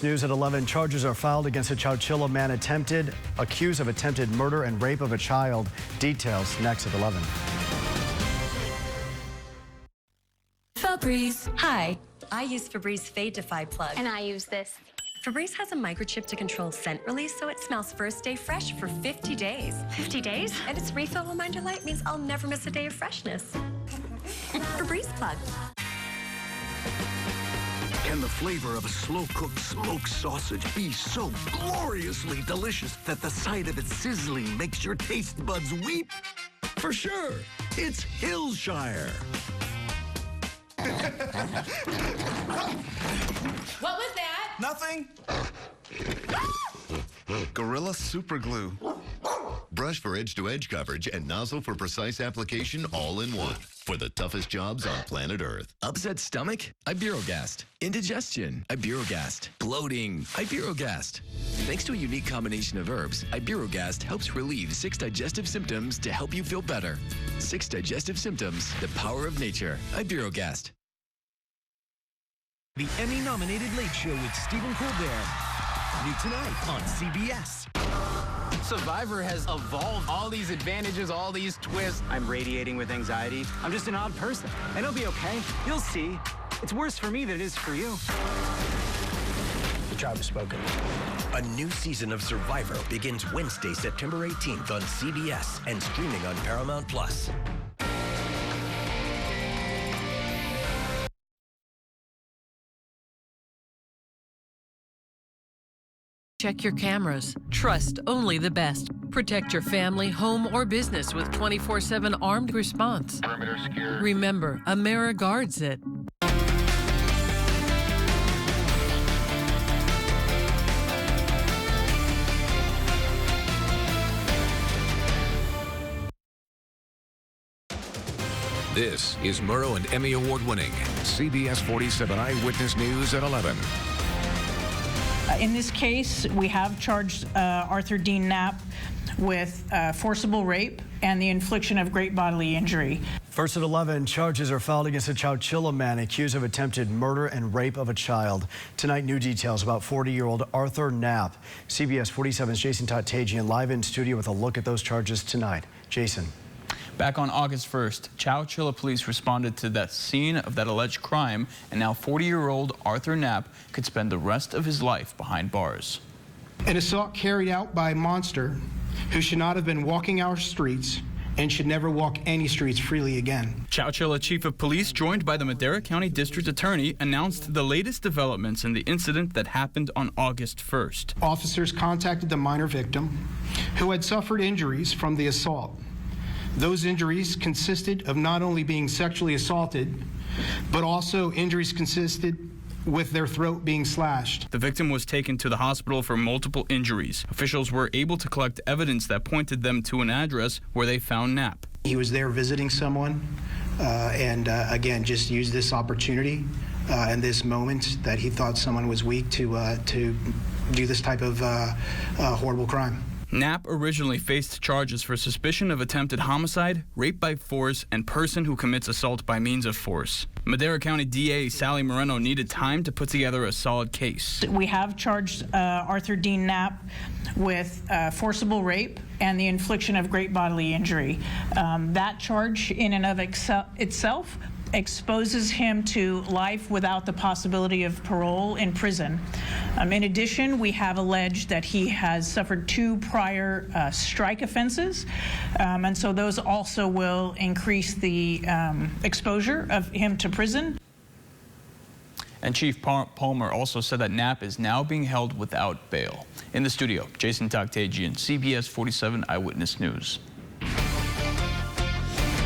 News at 11. Charges are filed against a Chowchilla man accused of attempted murder and rape of a child. Details next at 11. Febreze. Hi, I use Febreze Fade Defy Plug. And I use this. Febreze has a microchip to control scent release, so it smells first day fresh for 50 days. 50 days? And its refill reminder light means I'll never miss a day of freshness. Febreze Plug. Can the flavor of a slow-cooked smoked sausage be so gloriously delicious that the sight of it sizzling makes your taste buds weep? For sure, it's Hillshire. What was that? Nothing. Gorilla Super Glue. Brush for edge-to-edge coverage and nozzle for precise application all in one. For the toughest jobs on planet Earth. Upset stomach? Iberogast. Indigestion? Iberogast. Bloating? Iberogast. Thanks to a unique combination of herbs, Iberogast helps relieve 6 digestive symptoms to help you feel better. 6 digestive symptoms, the power of nature. Iberogast. The Emmy-nominated Late Show with Stephen Colbert. New tonight on CBS. Survivor has evolved all these advantages, all these twists. I'm radiating with anxiety. I'm just an odd person. And it'll be okay. You'll see. It's worse for me than it is for you. The tribe has spoken. A new season of Survivor begins Wednesday, September 18th on CBS and streaming on Paramount+. Check your cameras. Trust only the best. Protect your family, home, or business with 24/7 armed response. Perimeter secure. Remember, AmeriGuards it. This is Murrow and Emmy Award-winning CBS 47 Eyewitness News at 11. In this case, we have charged Arthur Dean Knapp with forcible rape and the infliction of great bodily injury. First at 11, charges are filed against a Chowchilla man accused of attempted murder and rape of a child. Tonight, new details about 40-year-old Arthur Knapp. CBS 47's Jason Tatejian live in studio with a look at those charges tonight. Jason. Back on August 1st, Chowchilla police responded to that scene of that alleged crime, and now 40-year-old Arthur Knapp could spend the rest of his life behind bars. An assault carried out by a monster who should not have been walking our streets and should never walk any streets freely again. Chowchilla Chief of Police, joined by the Madera County District Attorney, announced the latest developments in the incident that happened on August 1st. Officers contacted the minor victim, who had suffered injuries from the assault. Those injuries consisted of not only being sexually assaulted, but also injuries consisted with their throat being slashed. The victim was taken to the hospital for multiple injuries. Officials were able to collect evidence that pointed them to an address where they found Knapp. He was there visiting someone, and again, just used this opportunity and this moment that he thought someone was weak to do this type of horrible crime. Knapp originally faced charges for suspicion of attempted homicide, rape by force, and person who commits assault by means of force. Madera County DA Sally Moreno needed time to put together a solid case. We have charged Arthur Dean Knapp with forcible rape and the infliction of great bodily injury. That charge in and of itself exposes him to life without the possibility of parole in prison. In addition, we have alleged that he has suffered 2 prior strike offenses, and so those also will increase the exposure of him to prison. And Chief Palmer also said that Knapp is now being held without bail. In the studio, Jason Tatejian, CBS 47 Eyewitness News.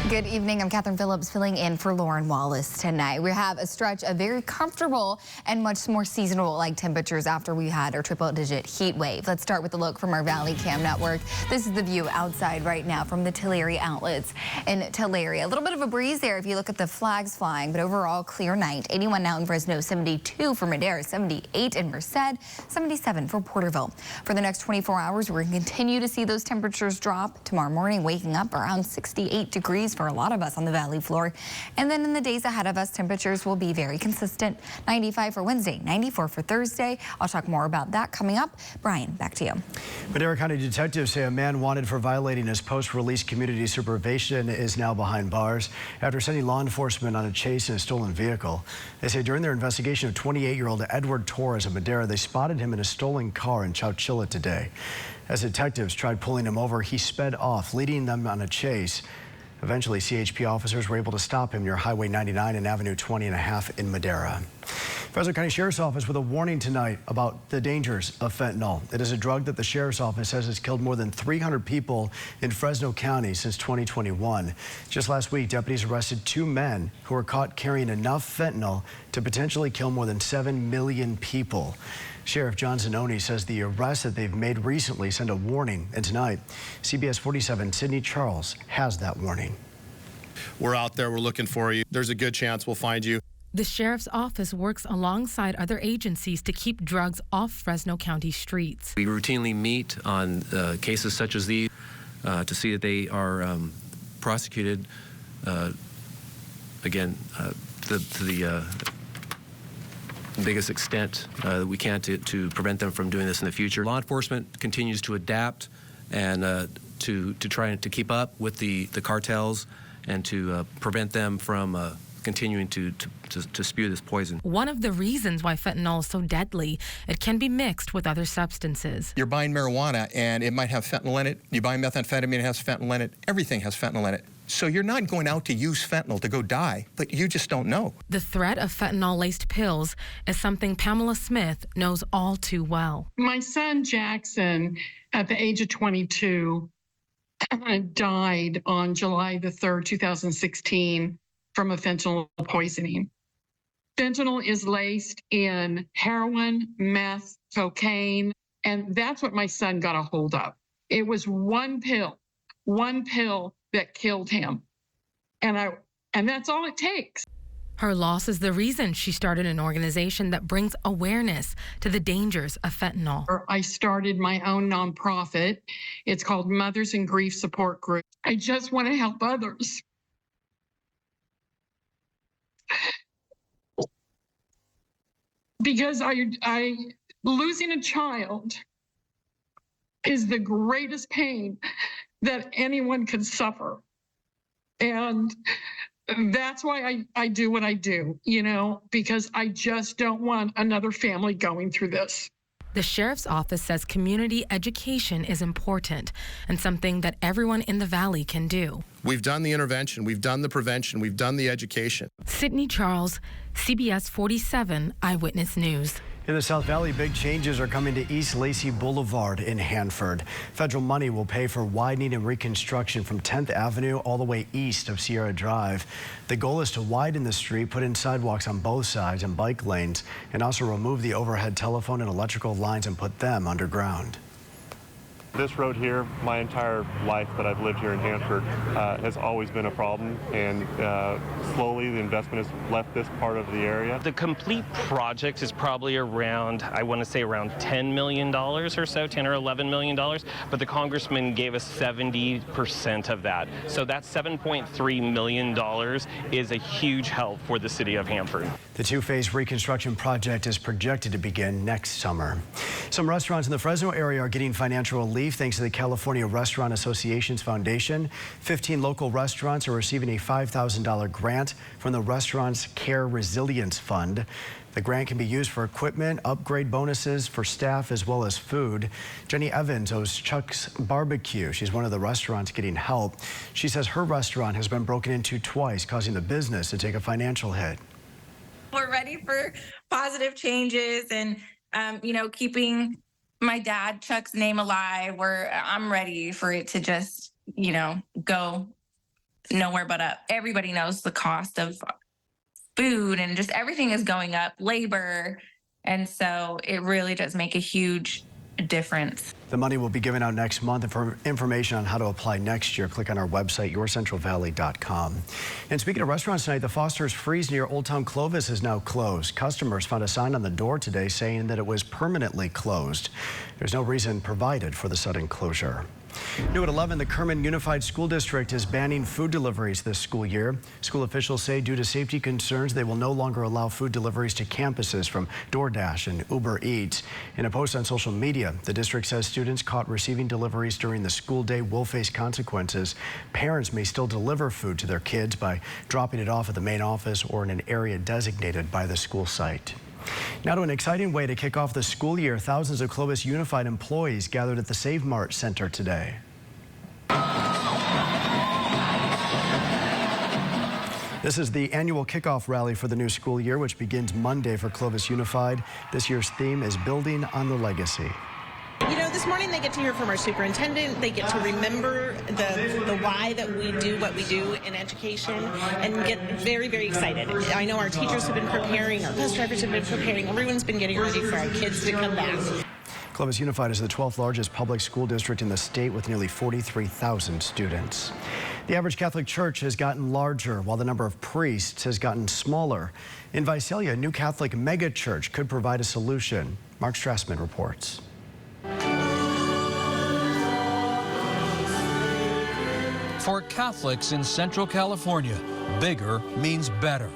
Good evening. I'm Catherine Phillips filling in for Lauren Wallace tonight. We have a stretch of very comfortable and much more seasonal-like temperatures after we had our triple-digit heat wave. Let's start with a look from our Valley Cam network. This is the view outside right now from the Tulare outlets in Tulare. A little bit of a breeze there if you look at the flags flying, but overall clear night. 81 now in Fresno, 72 for Madera, 78 in Merced, 77 for Porterville. For the next 24 hours, we're going to continue to see those temperatures drop. Tomorrow morning, waking up around 68 degrees for a lot of us on the Valley floor. And then in the days ahead of us, temperatures will be very consistent. 95 for Wednesday, 94 for Thursday. I'll talk more about that coming up. Brian, back to you. Madera County detectives say a man wanted for violating his post-release community supervision is now behind bars after sending law enforcement on a chase in a stolen vehicle. They say during their investigation of 28-year-old Edward Torres of Madera, they spotted him in a stolen car in Chowchilla today. As detectives tried pulling him over, he sped off, leading them on a chase. Eventually, CHP officers were able to stop him near Highway 99 and Avenue 20.5 in Madera. Fresno County Sheriff's Office with a warning tonight about the dangers of fentanyl. It is a drug that the Sheriff's Office says has killed more than 300 people in Fresno County since 2021. Just last week, deputies arrested 2 men who were caught carrying enough fentanyl to potentially kill more than 7 million people. Sheriff John Zanoni says the arrests that they've made recently send a warning, and tonight, CBS 47 Sydney Charles has that warning. We're out there, we're looking for you. There's a good chance we'll find you. The Sheriff's Office works alongside other agencies to keep drugs off Fresno County streets. We routinely meet on cases such as these to see that they are prosecuted, again, to the biggest extent we can to prevent them from doing this in the future. Law enforcement continues to adapt and to try to keep up with the cartels and to prevent them from continuing to spew this poison. One of the reasons why fentanyl is so deadly, it can be mixed with other substances. You're buying marijuana and it might have fentanyl in it. You buy methamphetamine, it has fentanyl in it. Everything has fentanyl in it. So you're not going out to use fentanyl to go die, but you just don't know. The threat of fentanyl-laced pills is something Pamela Smith knows all too well. My son Jackson, at the age of 22, died on July the 3rd, 2016 from a fentanyl poisoning. Fentanyl is laced in heroin, meth, cocaine, and that's what my son got a hold of. It was one pill that killed him. And that's all it takes. Her loss is the reason she started an organization that brings awareness to the dangers of fentanyl. I started my own nonprofit. It's called Mothers in Grief Support Group. I just want to help others. Because losing a child is the greatest pain that anyone could suffer. And that's why I do what I do, because I just don't want another family going through this. The Sheriff's Office says community education is important and something that everyone in the Valley can do. We've done the intervention, we've done the prevention, we've done the education. Sydney Charles, CBS 47 Eyewitness News. In the South Valley, big changes are coming to East Lacey Boulevard in Hanford. Federal money will pay for widening and reconstruction from 10th Avenue all the way east of Sierra Drive. The goal is to widen the street, put in sidewalks on both sides and bike lanes, and also remove the overhead telephone and electrical lines and put them underground. This road here, my entire life that I've lived here in Hanford, has always been a problem, and slowly the investment has left this part of the area. The complete project is probably around, I want to say around $10 million or so, $10 or $11 million, but the congressman gave us 70% of that. So that $7.3 million is a huge help for the city of Hanford. The two-phase reconstruction project is projected to begin next summer. Some restaurants in the Fresno area are getting financial relief thanks to the California Restaurant Association's foundation. 15 local restaurants are receiving a $5,000 grant from the Restaurants Care Resilience Fund. The grant can be used for equipment, upgrade bonuses for staff, as well as food. Jenny Evans owns Chuck's Barbecue. She's one of the restaurants getting help. She says her restaurant has been broken into twice, causing the business to take a financial hit. We're ready for positive changes and, keeping my dad, Chuck's name alive. I'm ready for it to just, go nowhere but up. Everybody knows the cost of food and just everything is going up, labor. And so it really does make a huge difference. The money will be given out next month. And for information on how to apply next year, click on our website, yourcentralvalley.com. And speaking of restaurants tonight, the Foster's Freeze near Old Town Clovis is now closed. Customers found a sign on the door today saying that it was permanently closed. There's no reason provided for the sudden closure. New at 11, the Kerman Unified School District is banning food deliveries this school year. School officials say due to safety concerns, they will no longer allow food deliveries to campuses from DoorDash and Uber Eats. In a post on social media, the district says students caught receiving deliveries during the school day will face consequences. Parents may still deliver food to their kids by dropping it off at the main office or in an area designated by the school site. Now to an exciting way to kick off the school year. Thousands of Clovis Unified employees gathered at the Save Mart Center today. This is the annual kickoff rally for the new school year, which begins Monday for Clovis Unified. This year's theme is Building on the Legacy. You know, this morning they get to hear from our superintendent. They get to remember the why that we do what we do in education and get very, very excited. I know our teachers have been preparing, our bus drivers have been preparing, everyone's been getting ready for our kids to come back. Clovis Unified is the 12th largest public school district in the state with nearly 43,000 students. The average Catholic church has gotten larger while the number of priests has gotten smaller. In Visalia, a new Catholic mega church could provide a solution. Mark Strassman reports. For Catholics in Central California, bigger means better.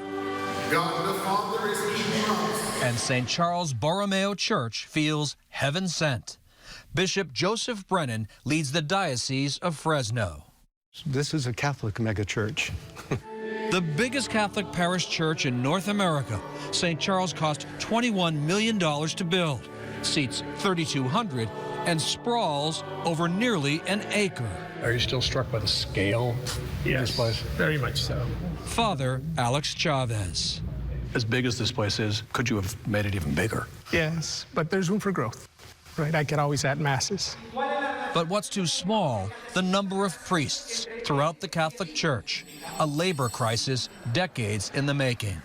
God the Father is in us. And St. Charles Borromeo Church feels heaven sent. Bishop Joseph Brennan leads the Diocese of Fresno. This is a Catholic megachurch. The biggest Catholic parish church in North America, St. Charles cost $21 million to build, seats 3,200, and sprawls over nearly an acre. Are you still struck by the scale of this place? Very much so. Father Alex Chavez. As big as this place is, could you have made it even bigger? Yes, but there's room for growth, right? I could always add masses. But what's too small? The number of priests throughout the Catholic Church, a labor crisis decades in the making.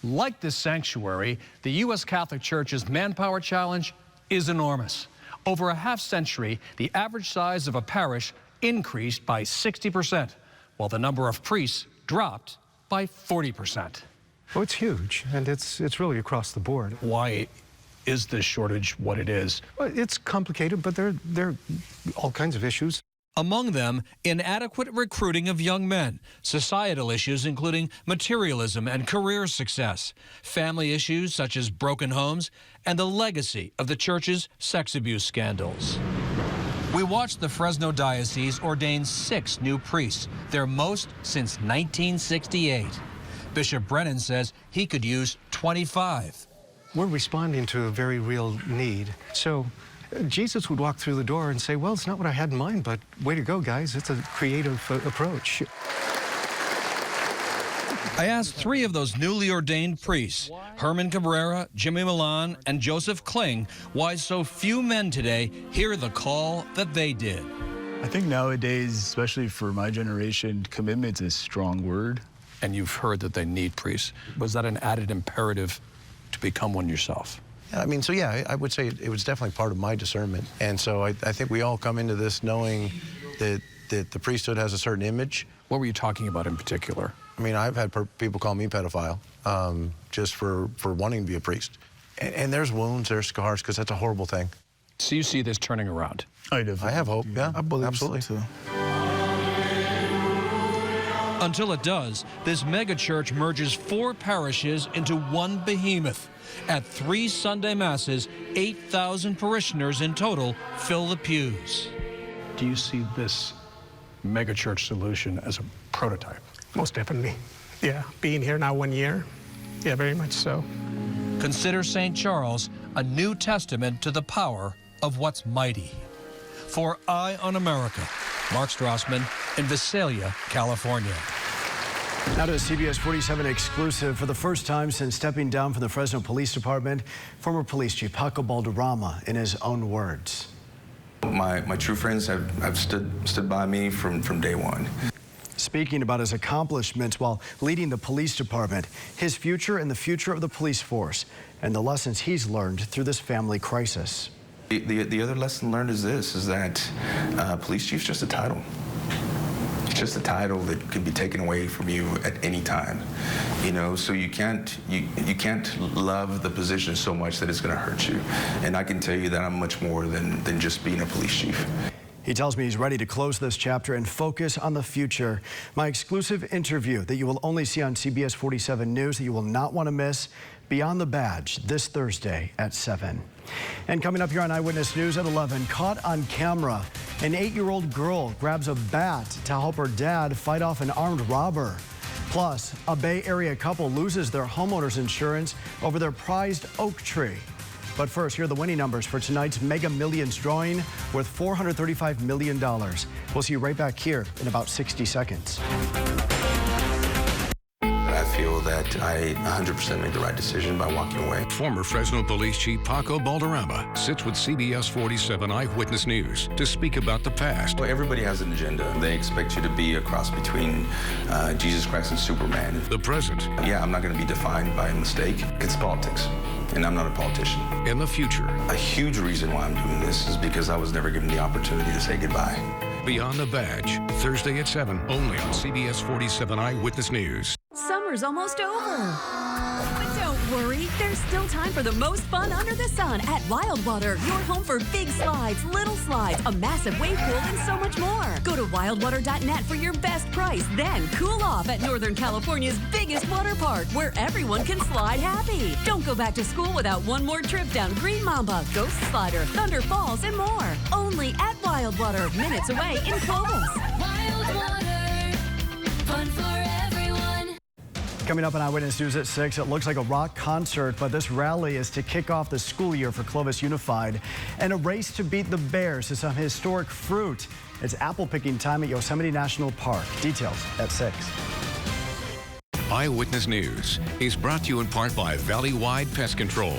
Like this sanctuary, the U.S. Catholic Church's manpower challenge is enormous. Over a half century, the average size of a parish increased by 60%, while the number of priests dropped by 40%. Well, it's huge, and it's really across the board. Why is this shortage what it is? Well, it's complicated, but there are all kinds of issues. Among them, inadequate recruiting of young men, societal issues including materialism and career success, family issues such as broken homes, and the legacy of the church's sex abuse scandals. We watched the Fresno Diocese ordain 6 new priests, their most since 1968. Bishop Brennan says he could use 25. We're responding to a very real need. So Jesus would walk through the door and say, well, it's not what I had in mind, but way to go, guys. It's a creative approach. I asked 3 of those newly ordained priests, Herman Cabrera, Jimmy Milan, and Joseph Kling, why so few men today hear the call that they did. I think nowadays, especially for my generation, commitment's a strong word. And you've heard that they need priests. Was that an added imperative to become one yourself? I mean, so yeah, I would say it was definitely part of my discernment. And so I think we all come into this knowing that the priesthood has a certain image. What were you talking about in particular? I mean, I've had people call me pedophile just for wanting to be a priest. And there's wounds, there's scars, because that's a horrible thing. So you see this turning around? I have hope, yeah, I believe absolutely. So too. Until it does, this megachurch merges 4 parishes into one behemoth. At 3 Sunday Masses, 8,000 parishioners in total fill the pews. Do you see this megachurch solution as a prototype? Most definitely. Yeah, being here now 1 year, yeah, very much so. Consider St. Charles a new testament to the power of what's mighty. For Eye on America, Mark Strassman in Visalia, California. Now to a CBS 47 exclusive. For the first time since stepping down from the Fresno Police Department, former police chief Paco Balderrama in his own words. My true friends have stood by me from day one. Speaking about his accomplishments while leading the police department, his future and the future of the police force, and the lessons he's learned through this family crisis. The other lesson learned is this, is that police chief's just a title. It's just a title that can be taken away from you at any time. You know, so you can't love the position so much that it's going to hurt you. And I can tell you that I'm much more than just being a police chief. He tells me he's ready to close this chapter and focus on the future. My exclusive interview that you will only see on CBS 47 News that you will not want to miss, Beyond the Badge, this Thursday at 7. And coming up here on Eyewitness News at 11, caught on camera, an 8-year-old girl grabs a bat to help her dad fight off an armed robber. Plus, a Bay Area couple loses their homeowner's insurance over their prized oak tree. But first, here are the winning numbers for tonight's Mega Millions drawing worth $435 million. We'll see you right back here in about 60 seconds. I feel that I 100% made the right decision by walking away. Former Fresno Police Chief Paco Balderrama sits with CBS 47 Eyewitness News to speak about the past. Well, everybody has an agenda. They expect you to be a cross between Jesus Christ and Superman. The present. Yeah, I'm not going to be defined by a mistake. It's politics, and I'm not a politician. In the future. A huge reason why I'm doing this is because I was never given the opportunity to say goodbye. Beyond the Badge, Thursday at 7, only on CBS 47 Eyewitness News. Summer's almost over. But don't worry, there's still time for the most fun under the sun at Wildwater. Your home for big slides, little slides, a massive wave pool, and so much more. Go to wildwater.net for your best price. Then cool off at Northern California's biggest water park, where everyone can slide happy. Don't go back to school without one more trip down Green Mamba, Ghost Slider, Thunder Falls, and more. Only at Wildwater, minutes away in Clovis. Wildwater, fun for everyone. Coming up on Eyewitness News at 6, it looks like a rock concert, but this rally is to kick off the school year for Clovis Unified and a race to beat the Bears to some historic fruit. It's apple picking time at Yosemite National Park. Details at 6. Eyewitness News is brought to you in part by Valley-Wide Pest Control.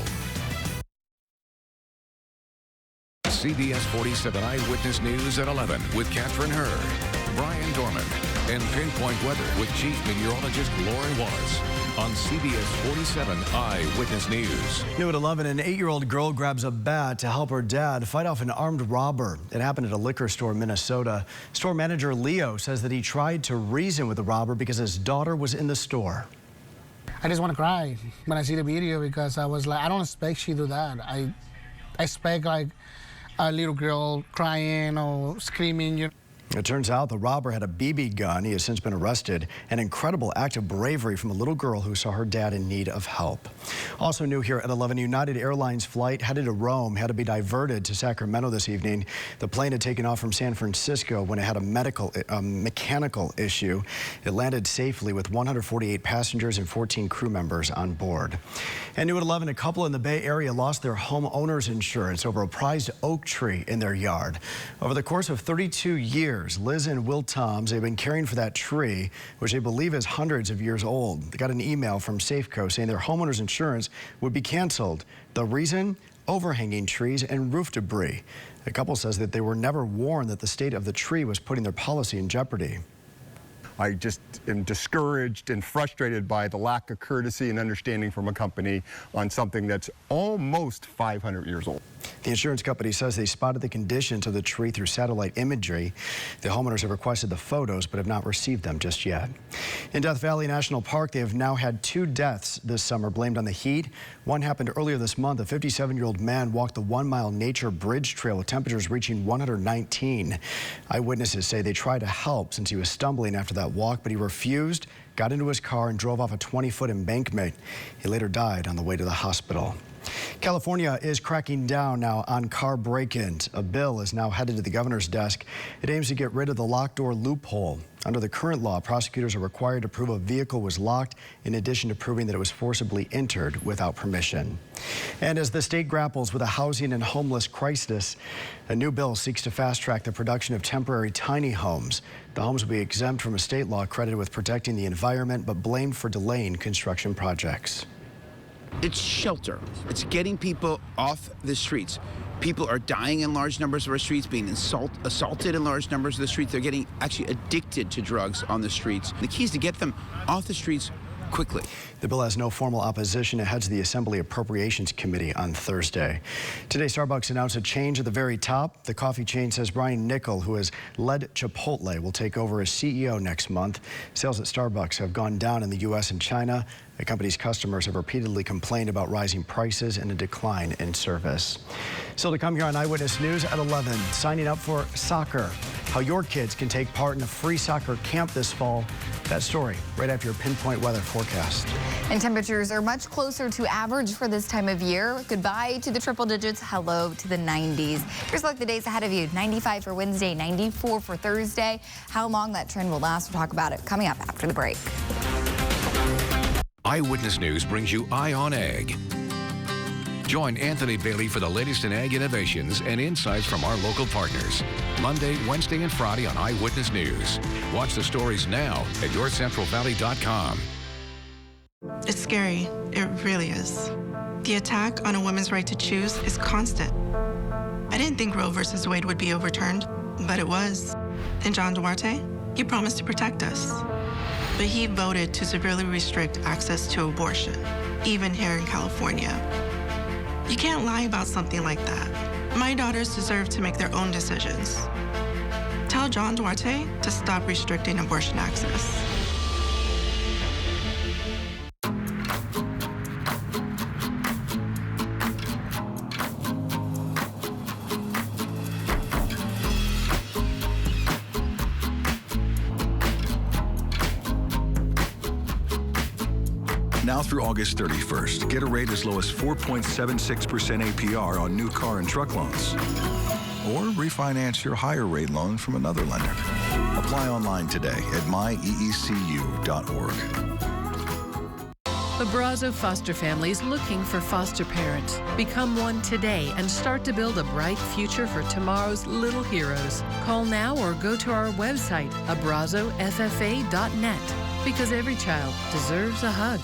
CBS 47 Eyewitness News at 11 with Catherine Hurd, Brian Dorman, and Pinpoint Weather with Chief Meteorologist Lauren Wallace on CBS 47 Eyewitness News. New at 11, an 8-year-old girl grabs a bat to help her dad fight off an armed robber. It happened at a liquor store in Minnesota. Store manager Leo says that he tried to reason with the robber because his daughter was in the store. I just want to cry when I see the video because I was like, I don't expect she do that. I expect like a little girl crying or screaming. It turns out the robber had a BB gun. He has since been arrested. An incredible act of bravery from a little girl who saw her dad in need of help. Also new here at 11, United Airlines flight headed to Rome had to be diverted to Sacramento this evening. The plane had taken off from San Francisco when it had a mechanical issue. It landed safely with 148 passengers and 14 crew members on board. And new at 11, a couple in the Bay Area lost their homeowner's insurance over a prized oak tree in their yard. Over the course of 32 years, Liz and Will Toms, they've been caring for that tree, which they believe is hundreds of years old. They got an email from Safeco saying their homeowner's insurance would be canceled. The reason? Overhanging trees and roof debris. The couple says that they were never warned that the state of the tree was putting their policy in jeopardy. I just am discouraged and frustrated by the lack of courtesy and understanding from a company on something that's almost 500 years old. The insurance company says they spotted the conditions of the tree through satellite imagery. The homeowners have requested the photos but have not received them just yet. In Death Valley National Park, they have now had 2 deaths this summer blamed on the heat. One happened earlier this month. A 57-year-old man walked the 1-mile nature bridge trail with temperatures reaching 119. Eyewitnesses say they tried to help since he was stumbling after that walk, but he refused, got into his car and drove off a 20-foot embankment. He later died on the way to the hospital. California is cracking down now on car break-ins. A bill is now headed to the governor's desk. It aims to get rid of the locked door loophole. Under the current law, prosecutors are required to prove a vehicle was locked in addition to proving that it was forcibly entered without permission. And as the state grapples with a housing and homeless crisis, a new bill seeks to fast-track the production of temporary tiny homes. The homes will be exempt from a state law credited with protecting the environment, but blamed for delaying construction projects. It's shelter. It's getting people off the streets. People are dying in large numbers of our streets, being assaulted in large numbers of the streets. They're getting actually addicted to drugs on the streets. The key is to get them off the streets quickly. The bill has no formal opposition. It heads to the Assembly Appropriations Committee on Thursday. Today, Starbucks announced a change at the very top. The coffee chain says Brian Niccol, who has led Chipotle, will take over as CEO next month. Sales at Starbucks have gone down in the U.S. and China The company's customers have repeatedly complained about rising prices and a decline in service. Still to come here on Eyewitness News at 11, signing up for soccer. How your kids can take part in a free soccer camp this fall. That story right after your Pinpoint weather forecast. And temperatures are much closer to average for this time of year. Goodbye to the triple digits. Hello to the 90s. Here's a look at the days ahead of you. 95 for Wednesday, 94 for Thursday. How long that trend will last, we'll talk about it coming up after the break. Eyewitness News brings you Eye on Ag. Join Anthony Bailey for the latest in ag innovations and insights from our local partners. Monday, Wednesday, and Friday on Eyewitness News. Watch the stories now at yourcentralvalley.com. It's scary. It really is. The attack on a woman's right to choose is constant. I didn't think Roe versus Wade would be overturned, but it was. And John Duarte, he promised to protect us. But he voted to severely restrict access to abortion, even here in California. You can't lie about something like that. My daughters deserve to make their own decisions. Tell John Duarte to stop restricting abortion access. Now through August 31st, get a rate as low as 4.76% APR on new car and truck loans. Or refinance your higher rate loan from another lender. Apply online today at myeecu.org. Abrazo Foster Families looking for foster parents. Become one today and start to build a bright future for tomorrow's little heroes. Call now or go to our website, abrazoffa.net, because every child deserves a hug.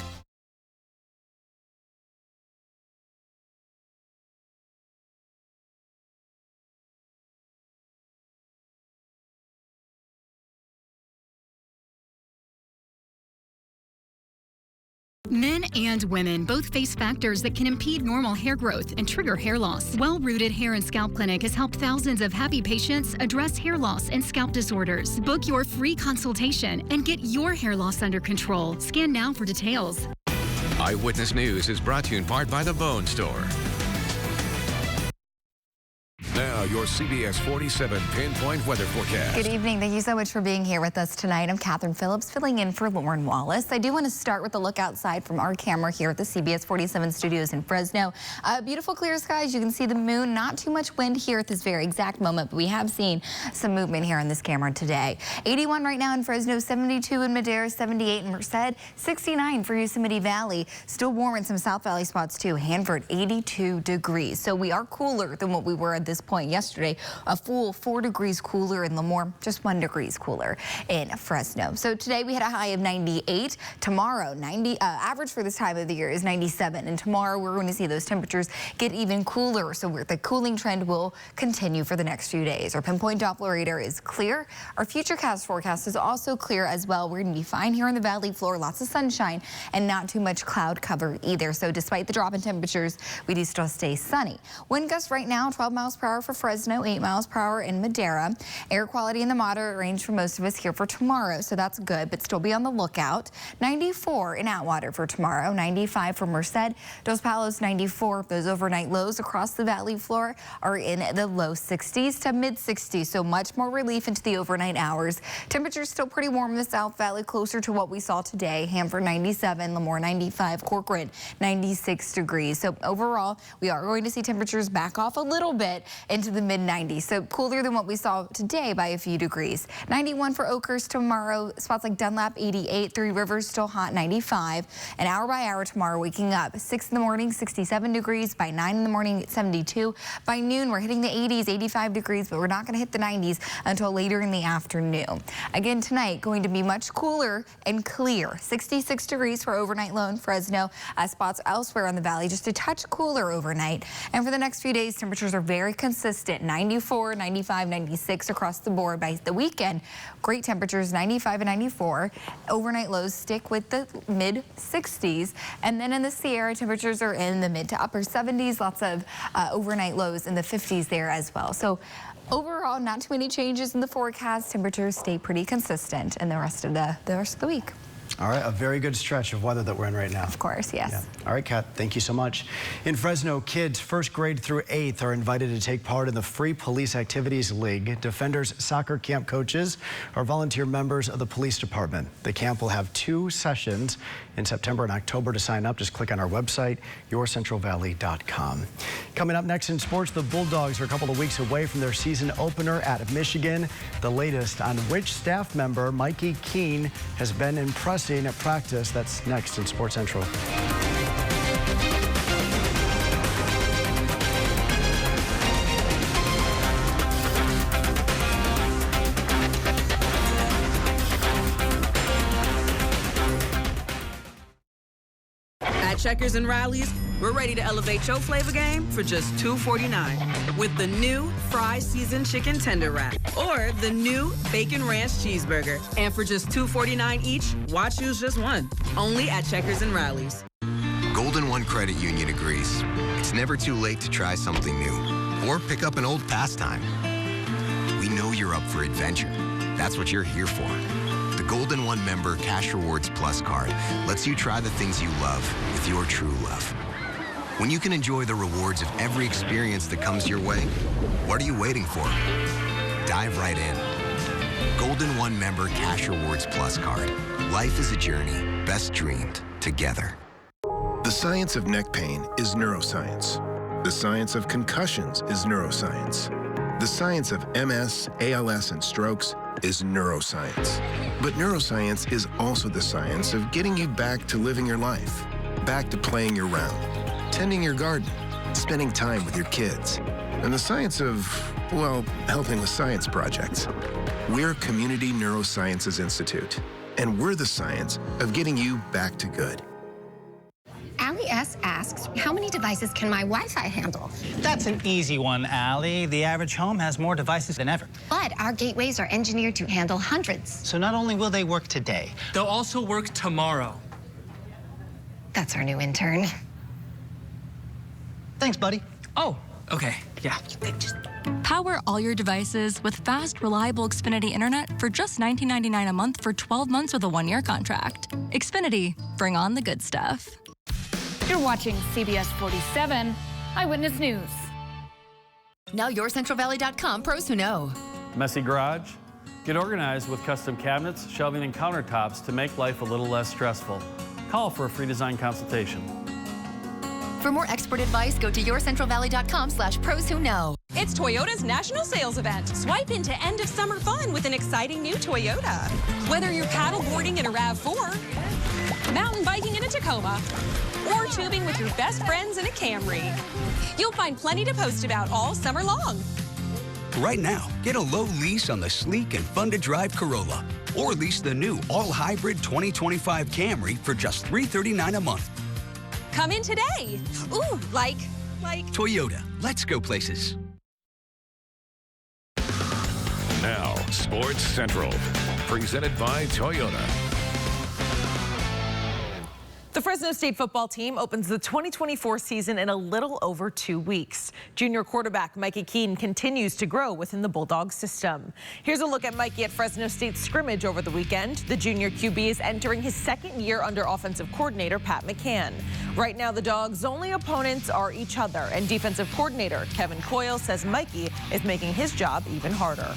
Men and women both face factors that can impede normal hair growth and trigger hair loss. Well-Rooted Hair and Scalp Clinic has helped thousands of happy patients address hair loss and scalp disorders. Book your free consultation and get your hair loss under control. Scan now for details. Eyewitness News is brought to you in part by The Bone Store. Now, your CBS 47 Pinpoint weather forecast. Good evening. Thank you so much for being here with us tonight. I'm Catherine Phillips, filling in for Lauren Wallace. I do want to start with a look outside from our camera here at the CBS 47 studios in Fresno. Beautiful clear skies. You can see the moon. Not too much wind here at this very exact moment, but we have seen some movement here on this camera today. 81 right now in Fresno, 72 in Madera, 78 in Merced, 69 for Yosemite Valley. Still warm in some South Valley spots too. Hanford, 82 degrees. So we are cooler than what we were at this point yesterday. A full 4 degrees cooler in Lemoore, just 1 degree cooler in Fresno. So today we had a high of 98. Tomorrow, average for this time of the year is 97. And tomorrow we're going to see those temperatures get even cooler. So the cooling trend will continue for the next few days. Our Pinpoint Doppler radar is clear. Our Futurecast forecast is also clear as well. We're going to be fine here on the valley floor. Lots of sunshine and not too much cloud cover either. So despite the drop in temperatures, we do still stay sunny. Wind gusts right now, 12 miles per hour for Fresno, 8 miles per hour in Madera. Air quality in the moderate range for most of us here for tomorrow, so that's good, but still be on the lookout. 94 in Atwater for tomorrow, 95 for Merced, Dos Palos 94. Those overnight lows across the valley floor are in the low 60s to mid 60s, so much more relief into the overnight hours. Temperatures still pretty warm in the South Valley, closer to what we saw today. Hanford 97, Lemoore 95, Corcoran 96 degrees. So overall, we are going to see temperatures back off a little bit into the mid-90s, so cooler than what we saw today by a few degrees. 91 for Oakhurst tomorrow. Spots like Dunlap 88, Three Rivers still hot 95. An hour by hour tomorrow, waking up 6 in the morning, 67 degrees. By 9 in the morning, 72. By noon, we're hitting the 80s, 85 degrees, but we're not going to hit the 90s until later in the afternoon. Again tonight, going to be much cooler and clear. 66 degrees for overnight low in Fresno. Spots elsewhere on the valley just a touch cooler overnight. And for the next few days, temperatures are very consistent. 94, 95, 96 across the board. By the weekend, great temperatures, 95 and 94. Overnight lows stick with the mid 60s. And then in the Sierra, temperatures are in the mid to upper 70s. Lots of overnight lows in the 50s there as well. So overall, not too many changes in the forecast. Temperatures stay pretty consistent in the rest of the week. All right, a very good stretch of weather that we're in right now. Of course, yes. Yeah. All right, Kat, thank you so much. In Fresno, kids 1st grade through 8th are invited to take part in the Free Police Activities League. Defenders soccer camp coaches are volunteer members of the police department. The camp will have 2 sessions in September and October. To sign up, just click on our website, yourcentralvalley.com. Coming up next in sports, the Bulldogs are a couple of weeks away from their season opener at Michigan. The latest on which staff member Mikey Keene has been impressing at practice. That's next in Sports Central. At Checkers and Riley's, we're ready to elevate your flavor game for just $2.49 with the new Fries Seasoned Chicken Tender Wrap or the new Bacon Ranch Cheeseburger. And for just $2.49 each, why choose just one? Only at Checkers and Riley's. Golden One Credit Union agrees. It's never too late to try something new or pick up an old pastime. We know you're up for adventure. That's what you're here for. The Golden One member Cash Rewards Plus card lets you try the things you love with your true love. When you can enjoy the rewards of every experience that comes your way, what are you waiting for? Dive right in. Golden One member Cash Rewards Plus card. Life is a journey best dreamed together. The science of neck pain is neuroscience. The science of concussions is neuroscience. The science of MS, ALS, and strokes is neuroscience. But neuroscience is also the science of getting you back to living your life, back to playing your round, tending your garden, spending time with your kids, and the science of, well, helping with science projects. We're Community Neurosciences Institute, and we're the science of getting you back to good. Allie S. asks, how many devices can my Wi-Fi handle? That's an easy one, Allie. The average home has more devices than ever. But our gateways are engineered to handle hundreds. So not only will they work today, they'll also work tomorrow. That's our new intern. Thanks, buddy. Oh, okay, yeah. Power all your devices with fast, reliable Xfinity Internet for just $19.99 a month for 12 months with a 1-year contract. Xfinity, bring on the good stuff. You're watching CBS 47 Eyewitness News. Now yourcentralvalley.com, pros who know. Messy garage? Get organized with custom cabinets, shelving, and countertops to make life a little less stressful. Call for a free design consultation. For more expert advice, go to yourcentralvalley.com/pros who know. It's Toyota's National Sales Event. Swipe into end of summer fun with an exciting new Toyota. Whether you're paddleboarding in a RAV4, mountain biking in a Tacoma, or tubing with your best friends in a Camry, you'll find plenty to post about all summer long. Right now, get a low lease on the sleek and fun-to-drive Corolla, or lease the new all-hybrid 2025 Camry for just $339 a month. Come in today. Ooh, like. Toyota, let's go places. Now, Sports Central, presented by Toyota. The Fresno State football team opens the 2024 season in a little over 2 weeks. Junior quarterback Mikey Keene continues to grow within the Bulldogs system. Here's a look at Mikey at Fresno State's scrimmage over the weekend. The junior QB is entering his 2nd year under offensive coordinator Pat McCann. Right now, the Dogs' only opponents are each other, and defensive coordinator Kevin Coyle says Mikey is making his job even harder.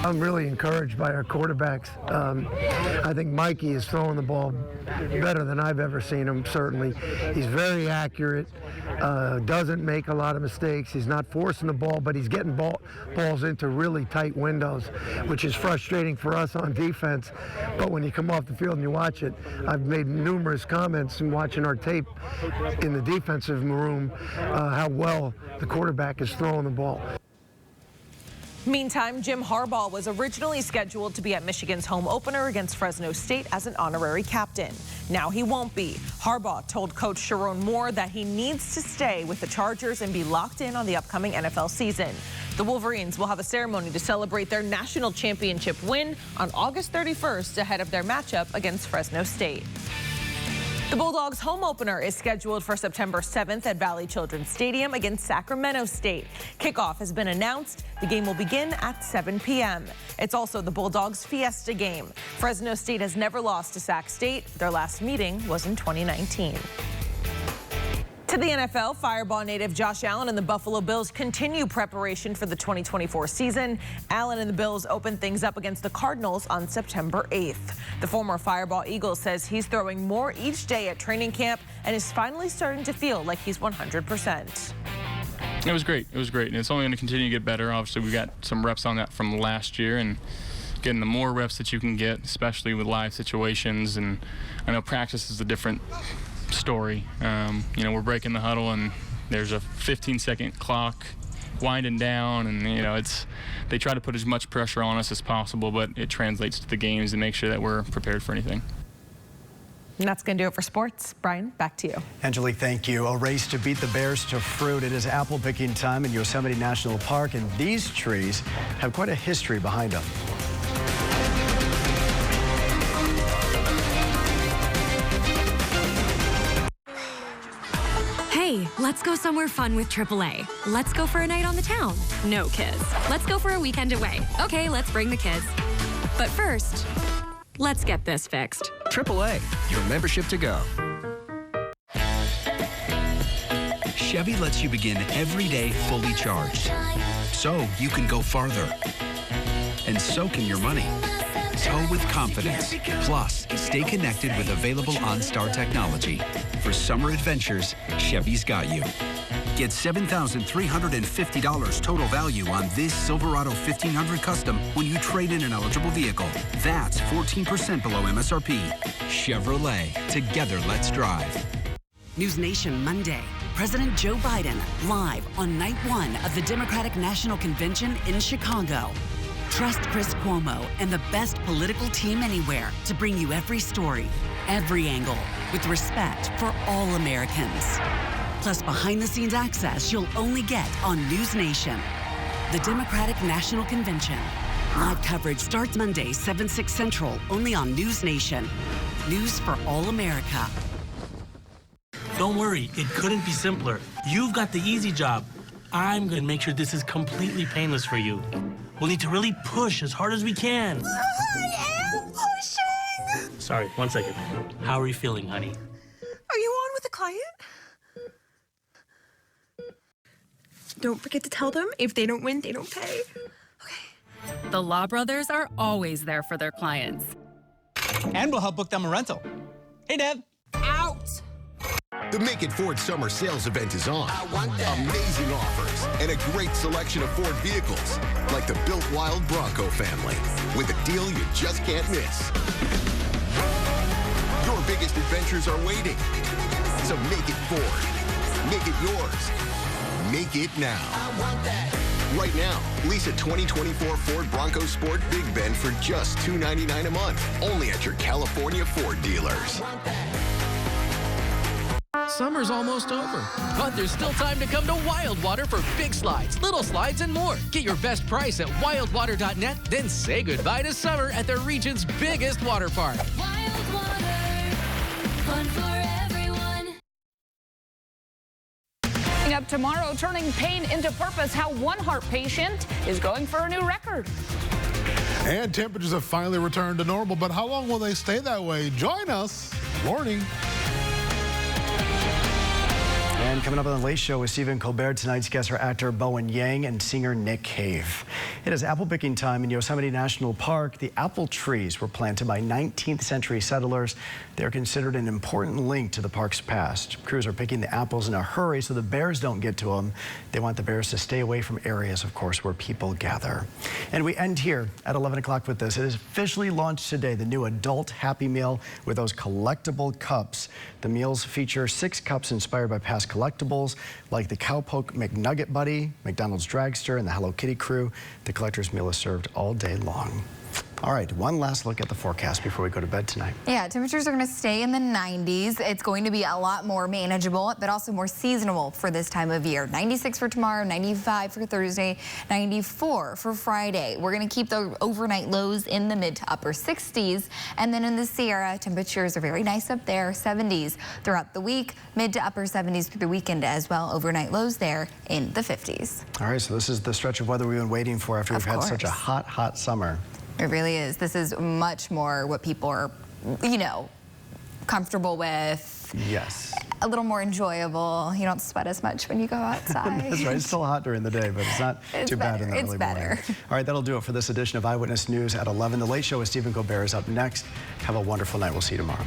I'm really encouraged by our quarterbacks. I think Mikey is throwing the ball better than I've ever seen him, certainly. He's very accurate, doesn't make a lot of mistakes. He's not forcing the ball, but he's getting balls into really tight windows, which is frustrating for us on defense. But when you come off the field and you watch it, I've made numerous comments in watching our tape in the defensive room, how well the quarterback is throwing the ball. Meantime, Jim Harbaugh was originally scheduled to be at Michigan's home opener against Fresno State as an honorary captain. Now he won't be. Harbaugh told Coach Sharon Moore that he needs to stay with the Chargers and be locked in on the upcoming NFL season. The Wolverines will have a ceremony to celebrate their national championship win on August 31st ahead of their matchup against Fresno State. The Bulldogs' home opener is scheduled for September 7th at Valley Children's Stadium against Sacramento State. Kickoff has been announced. The game will begin at 7 p.m. It's also the Bulldogs' Fiesta game. Fresno State has never lost to Sac State. Their last meeting was in 2019. To the NFL, Firebaugh native Josh Allen and the Buffalo Bills continue preparation for the 2024 season. Allen and the Bills open things up against the Cardinals on September 8th. The former Firebaugh Eagle says he's throwing more each day at training camp and is finally starting to feel like he's 100%. It was great. It was great. And it's only going to continue to get better. Obviously, we got some reps on that from last year, and getting the more reps that you can get, especially with live situations. And I know practice is a different story. We're breaking the huddle and there's a 15-second clock winding down, and they try to put as much pressure on us as possible, but it translates to the games to make sure that we're prepared for anything. And that's going to do it for sports. Brian, back to you. Angelique, thank you. A race to beat the bears to fruit. It is apple picking time in Yosemite National Park, and these trees have quite a history behind them. Hey, let's go somewhere fun with AAA. Let's go for a night on the town. No kids. Let's go for a weekend away. Okay, let's bring the kids. But first, let's get this fixed. AAA, your membership to go. Chevy lets you begin every day fully charged, so you can go farther. And so can your money. Tow with confidence. Plus, stay connected with available OnStar technology. For summer adventures, Chevy's got you. Get $7,350 total value on this Silverado 1500 Custom when you trade in an eligible vehicle. That's 14% below MSRP. Chevrolet. Together, let's drive. News Nation Monday. President Joe Biden live on night one of the Democratic National Convention in Chicago. Trust Chris Cuomo and the best political team anywhere to bring you every story, every angle, with respect for all Americans. Plus behind-the-scenes access you'll only get on News Nation. The Democratic National Convention. Live coverage starts Monday, 7/6 Central, only on News Nation. News for all America. Don't worry, it couldn't be simpler. You've got the easy job. I'm going to make sure this is completely painless for you. We'll need to really push as hard as we can. I am pushing. Sorry, 1 second. How are you feeling, honey? Are you on with a client? Don't forget to tell them if they don't win, they don't pay. The Law Brothers are always there for their clients. And we'll help book them a rental. Hey, Deb. Out. The Make It Ford Summer Sales Event is on. Amazing offers and a great selection of Ford vehicles, like the Built Wild Bronco family, with a deal you just can't miss. Your biggest adventures are waiting. So make it Ford. Make it yours. Make it now. Right now, lease a 2024 Ford Bronco Sport Big Bend for just $299 a month, only at your California Ford dealers. Summer's almost over, but there's still time to come to Wildwater for big slides, little slides, and more. Get your best price at wildwater.net, then say goodbye to summer at the region's biggest water park. Wildwater, fun for everyone. Coming up tomorrow, turning pain into purpose, how one heart patient is going for a new record. And temperatures have finally returned to normal, but how long will they stay that way? Join us. Morning. And coming up on the Late Show with Stephen Colbert, tonight's guests are actor Bowen Yang and singer Nick Cave. It is apple picking time in Yosemite National Park. The apple trees were planted by 19th century settlers. They're considered an important link to the park's past. Crews are picking the apples in a hurry so the bears don't get to them. They want the bears to stay away from areas, of course, where people gather. And we end here at 11 o'clock with this. It is officially launched today, the new adult Happy Meal with those collectible cups. The meals feature 6 cups inspired by past collectibles like the Cowpoke McNugget Buddy, McDonald's Dragster, and the Hello Kitty crew. The collector's meal is served all day long. All right, one last look at the forecast before we go to bed tonight. Yeah, temperatures are going to stay in the 90s. It's going to be a lot more manageable, but also more seasonal for this time of year. 96 for tomorrow, 95 for Thursday, 94 for Friday. We're going to keep the overnight lows in the mid to upper 60s. And then in the Sierra, temperatures are very nice up there, 70s throughout the week, mid to upper 70s through the weekend as well. Overnight lows there in the 50s. All right, so this is the stretch of weather we've been waiting for after we've had such a hot, hot summer. It really is. This is much more what people are, you know, comfortable with. Yes. A little more enjoyable. You don't sweat as much when you go outside. That's right. It's still hot during the day, but it's not too bad in the early morning. All right, that'll do it for this edition of Eyewitness News at 11. The Late Show with Stephen Colbert is up next. Have a wonderful night. We'll see you tomorrow.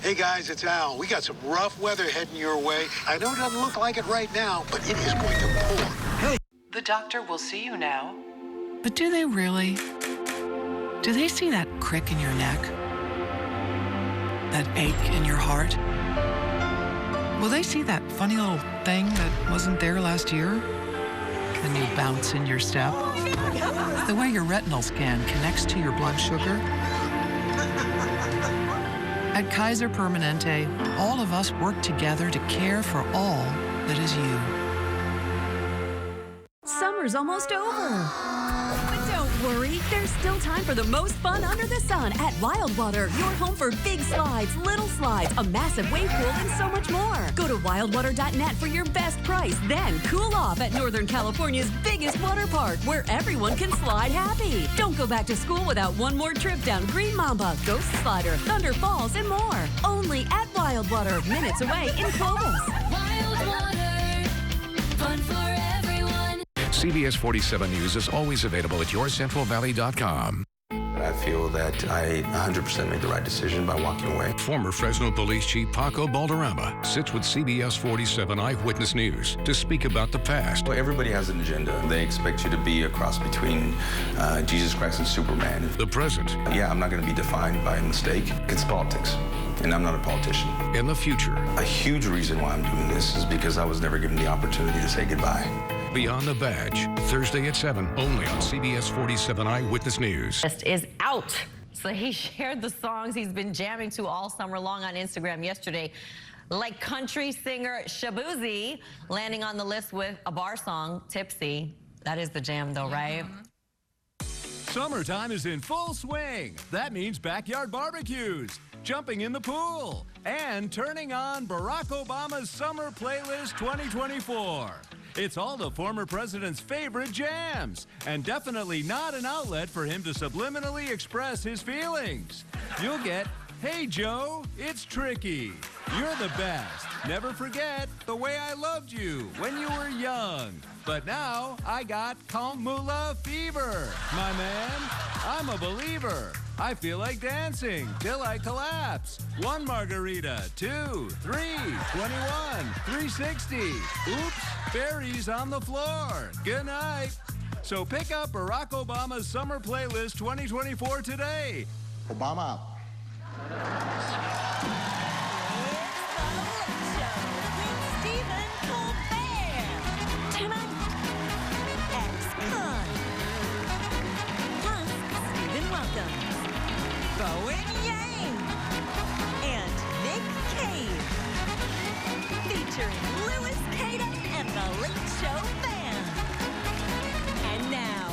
Hey guys, it's Al. We got some rough weather heading your way. I know it doesn't look like it right now, but it is going to pour. Hey. The doctor will see you now. But do they really? Do they see that crick in your neck? That ache in your heart? Will they see that funny little thing that wasn't there last year? The new bounce in your step? The way your retinal scan connects to your blood sugar? At Kaiser Permanente, all of us work together to care for all that is you. Summer's almost over. But don't worry, there's still time for the most fun under the sun at Wildwater, your home for big slides, little slides, a massive wave pool, and so much more. Go to wildwater.net for your best price, then cool off at Northern California's biggest water park, where everyone can slide happy. Don't go back to school without one more trip down Green Mamba, Ghost Slider, Thunder Falls, and more. Only at Wildwater, minutes away in Clovis. Wildwater, fun for everyone. CBS 47 News is always available at yourcentralvalley.com. I feel that I 100% made the right decision by walking away. Former Fresno Police Chief Paco Balderrama sits with CBS 47 Eyewitness News to speak about the past. Well, everybody has an agenda. They expect you to be a cross between Jesus Christ and Superman. The present. Yeah, I'm not going to be defined by a mistake. It's politics, and I'm not a politician. In the future. A huge reason why I'm doing this is because I was never given the opportunity to say goodbye. Beyond the Badge, Thursday at 7, only on CBS 47 Eyewitness News. Is out. So he shared the songs he's been jamming to all summer long on Instagram yesterday, like country singer Shabuzi landing on the list with a bar song, Tipsy. That is the jam though, right? Summertime is in full swing. That means backyard barbecues, jumping in the pool, and turning on Barack Obama's Summer Playlist 2024. It's all the former president's favorite jams, and definitely not an outlet for him to subliminally express his feelings. You'll get, "Hey Joe, it's Tricky. You're the best. Never forget the way I loved you when you were young. But now I got Kamula fever. My man, I'm a believer. I feel like dancing till I collapse. 1 margarita, 2, 3, 21, 360. Oops, berries on the floor. Good night." So pick up Barack Obama's Summer Playlist 2024 today. Obama. Bowen Yang and Nick Cave, featuring Louis Caden and the Late Show Band. And now,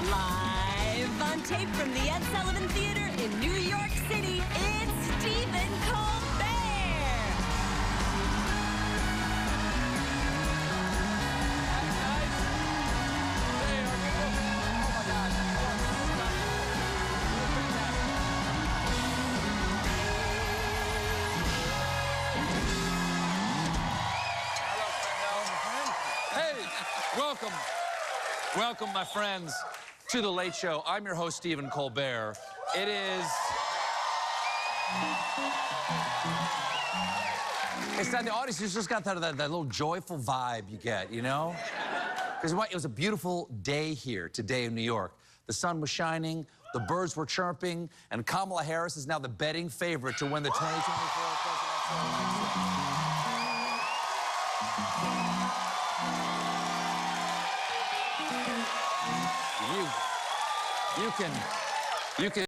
live on tape from the Ed Sullivan Theater in New York City, it's Stephen Colbert. Welcome, my friends, to The Late Show. I'm your host, Stephen Colbert. It is It's not the audience. You just got that little joyful vibe you get, you know? Because it was a beautiful day here today in New York. The sun was shining, the birds were chirping, and Kamala Harris is now the betting favorite to win the 2024 presidential election. You can